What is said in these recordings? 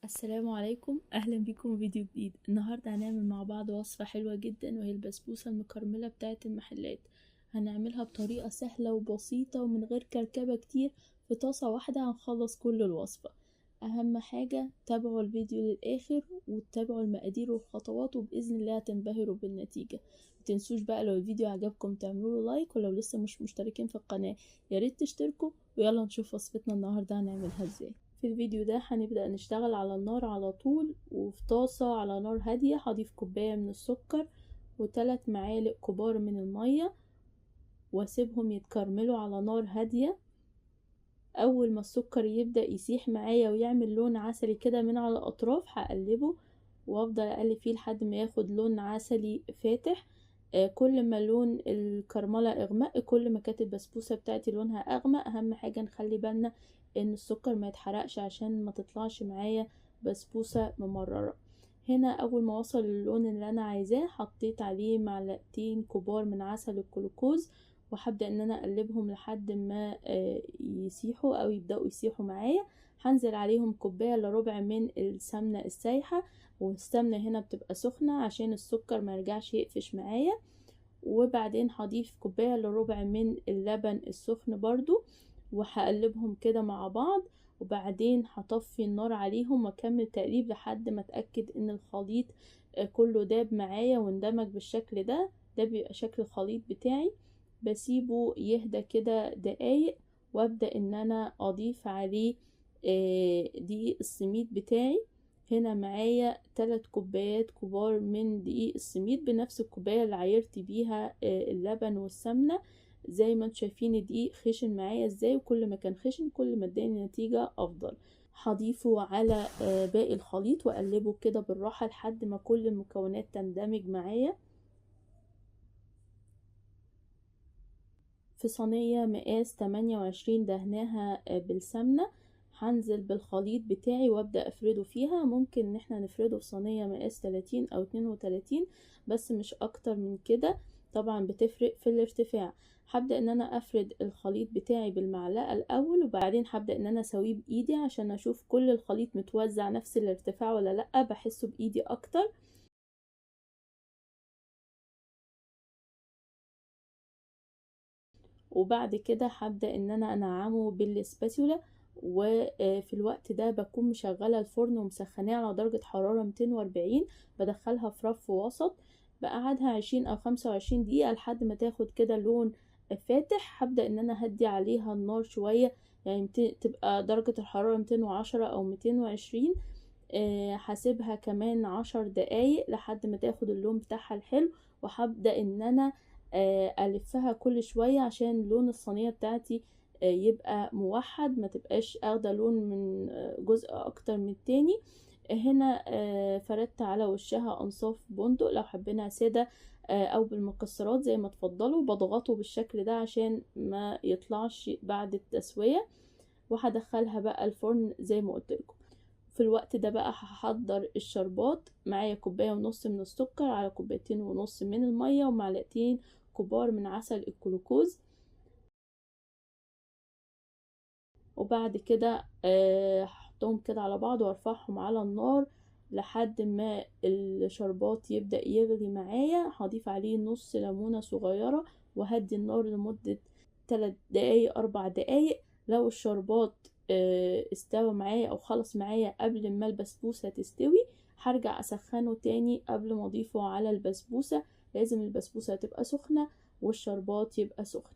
السلام عليكم، اهلا بيكم في فيديو جديد. النهارده هنعمل مع بعض وصفه حلوه جدا، وهي البسبوسه المكرمله بتاعه المحلات. هنعملها بطريقه سهله وبسيطه ومن غير كركبه كتير. في طاسه واحده هنخلص كل الوصفه. اهم حاجه تابعوا الفيديو للاخر وتتابعوا المقادير والخطوات، وباذن الله هتنبهروا بالنتيجه. متنسوش بقى لو الفيديو عجبكم تعملوا له لايك، ولو لسه مش مشتركين في القناه ياريت تشتركوا. ويلا نشوف وصفتنا النهارده هنعملها ازاي. في الفيديو ده هنبدأ نشتغل على النار على طول، وفي طاسة على نار هادية هضيف كوباية من السكر و3 معالق كبار من المية، واسيبهم يتكرملوا على نار هادية. اول ما السكر يبدأ يسيح معايا ويعمل لون عسلي كده من على الاطراف هقلبه، وافضل اقلب فيه لحد ما ياخد لون عسلي فاتح. كل ما لون الكرملة اغمق كل ما كانت البسبوسة بتاعتي لونها اغمق. اهم حاجة نخلي بالنا ان السكر ما يتحرقش عشان ما تطلعش معايا بسبوسة ممررة. هنا اول ما وصل اللون اللي انا عايزاه حطيت عليه معلقتين كبار من عسل الجلوكوز، وهبدأ ان انا اقلبهم لحد ما يسيحوا او يبدأوا يسيحوا معايا. هنزل عليهم كوباية الا ربع من السمنة السايحة، والسمنة هنا بتبقى سخنة عشان السكر ما يرجعش يقفش معايا. وبعدين هضيف كوباية الا ربع من اللبن السخن برضو، وهقلبهم كده مع بعض. وبعدين هطفي النار عليهم واكمل تقليب لحد ما اتأكد ان الخليط كله داب معايا واندمج بالشكل ده. ده بيبقى شكل الخليط بتاعي. بسيبه يهدى كده دقايق، وابدأ ان انا اضيف عليه دقيق السميد بتاعي. هنا معايا 3 كوبايات كبار من دقيق السميد، بنفس الكوباية اللي عايرت بيها اللبن والسمنة. زي ما انتم شايفين الدقيق خشن معايا ازاي، وكل ما كان خشن كل ما اداني نتيجة افضل. هضيفه على باقي الخليط واقلبه كده بالراحة لحد ما كل المكونات تندمج معايا. في صينية مقاس 28 دهناها بالسمنة، هنزل بالخليط بتاعي وابدأ افرده فيها. ممكن ان احنا نفرده في صينية مقاس 30 او 32، بس مش اكتر من كده. طبعا بتفرق في الارتفاع. هبدأ ان انا افرد الخليط بتاعي بالمعلقة الاول، وبعدين هبدأ ان انا اسويه بايدي عشان اشوف كل الخليط متوزع نفس الارتفاع ولا لا. بحسه بايدي اكتر. وبعد كده هبدأ ان انا انعمه بالسباتولا. وفي الوقت ده بكون مشغلة الفرن ومسخناه على درجة حرارة 240. بدخلها في رف وسط، بقعدها 20 او 25 دقيقة لحد ما تاخد كده لون فاتح. هبدأ ان انا هدي عليها النار شوية، يعني تبقى درجة الحرارة 210 او 220. هسيبها كمان 10 دقايق لحد ما تاخد اللون بتاعها الحلو. وهبدأ ان انا ألفها كل شوية عشان لون الصينية بتاعتي يبقى موحد، ما تبقاش اخده لون من جزء اكتر من التاني. هنا فردت على وشها انصاف بندق، لو حبينا سادة او بالمكسرات زي ما تفضلوا. بضغطه بالشكل ده عشان ما يطلعش بعد التسوية. وهدخلها بقى الفرن زي ما قلت لكم. في الوقت ده بقى هحضر الشربات. معايا كوباية ونص من السكر على كوبايتين ونص من المية ومعلقتين كبار من عسل الجلوكوز. وبعد كده هحطهم كده على بعض وارفعهم على النار لحد ما الشربات يبدأ يغلي معايا. هضيف عليه نص ليمونة صغيرة، وهدي النار لمدة 3 دقايق 4 دقايق. لو الشربات استوى معايا او خلص معايا قبل ما البسبوسة تستوي، هرجع اسخنه تاني قبل ما اضيفه على البسبوسة. لازم البسبوسة تبقى سخنة والشربات يبقى سخن.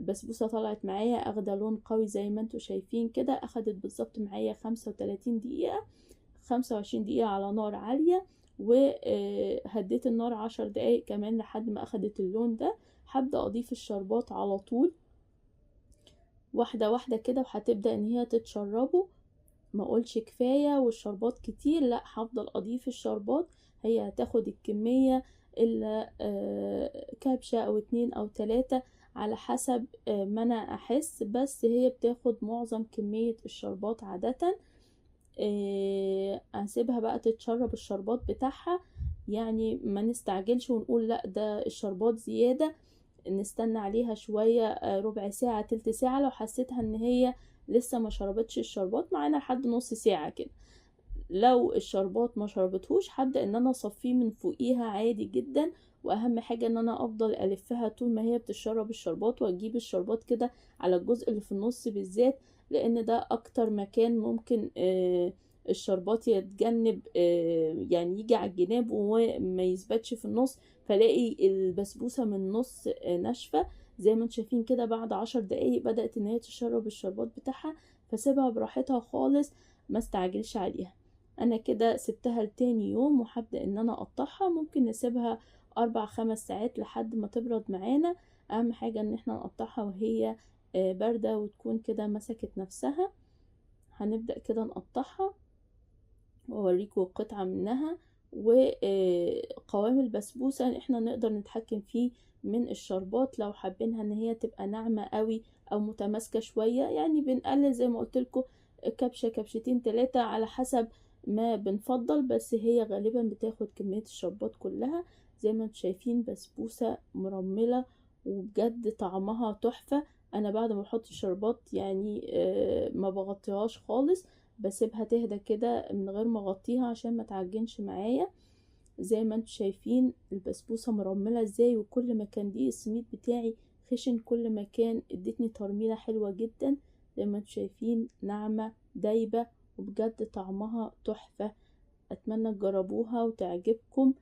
البسبوسة طلعت معايا اخده لون قوي زي ما انتوا شايفين كده. اخدت بالظبط معايا 35 دقيقة، 25 دقيقة على نار عالية. وهديت النار 10 دقايق كمان لحد ما اخدت اللون ده. هبدأ اضيف الشربات على طول واحدة واحدة كده، وهتبدأ ان هي تتشربه. ما اقولش كفاية والشربات كتير، لا، هفضل اضيف الشربات. هي هتاخد الكمية الا كبشة او 2 او 3 على حسب ما انا احس، بس هي بتاخد معظم كمية الشربات عادة. هسيبها بقى تتشرب الشربات بتاعها. يعني ما نستعجلش ونقول لا ده الشربات زيادة. نستنى عليها شوية، ربع ساعة تلت ساعة. لو حسيتها ان هي لسه ما شربتش الشربات معانا لحد نص ساعة كده. لو الشربات ما شربتهوش هبدأ ان انا اصفيه من فوقيها عادي جدا. واهم حاجة ان انا افضل الفها طول ما هي بتشرب الشربات، واجيب الشربات كده على الجزء اللي في النص بالذات، لان ده اكتر مكان ممكن الشربات يتجنب، يعني يجي على الجناب وما يثبتش في النص، فلاقي البسبوسة من النص ناشفة. زي ما انتم شايفين كده بعد 10 دقايق بدأت ان هي تشرب الشربات بتاعها، فسيبها براحتها خالص، ما استعجلش عليها. انا كده سبتها لتاني يوم وهبدأ ان انا اقطعها. ممكن نسيبها 4 5 ساعات لحد ما تبرد معانا. اهم حاجة ان احنا نقطعها وهي باردة وتكون كده مسكت نفسها. هنبدأ كده نقطعها واوريكم قطعة منها. وقوام البسبوسة احنا نقدر نتحكم فيه من الشربات، لو حابينها ان هي تبقى ناعمة قوي او متماسكة شوية، يعني بنقلل زي ما قلت لكم كبشة كبشتين 3 على حسب ما بنفضل، بس هي غالبا بتاخد كمية الشربات كلها. زي ما انتم شايفين بسبوسة مرملة وبجد طعمها تحفة. انا بعد ما بحط الشربات يعني ما بغطيهاش خالص، بسيبها تهدى كده من غير ما اغطيها عشان ما تعجنش معايا. زي ما انتم شايفين البسبوسة مرملة ازاي، وكل ما كان دقيق السميد بتاعي خشن كل ما كان ادتني ترميلة حلوة جدا. زي ما انتم شايفين ناعمة دايبة وبجد طعمها تحفة. اتمنى تجربوها وتعجبكم،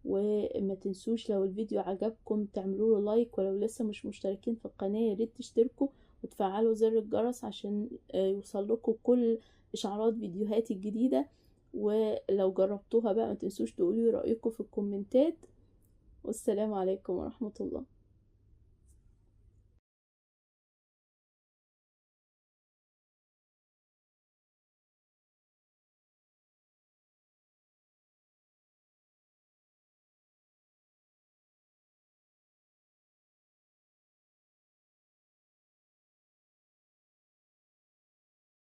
وما تنسوش لو الفيديو عجبكم تعملوا له لايك، ولو لسه مش مشتركين في القناة ياريت تشتركوا وتفعلوا زر الجرس عشان يوصل لكم كل اشعارات فيديوهاتي الجديدة. ولو جربتوها بقى ما تنسوش تقولوا رأيكم في الكومنتات. والسلام عليكم ورحمة الله.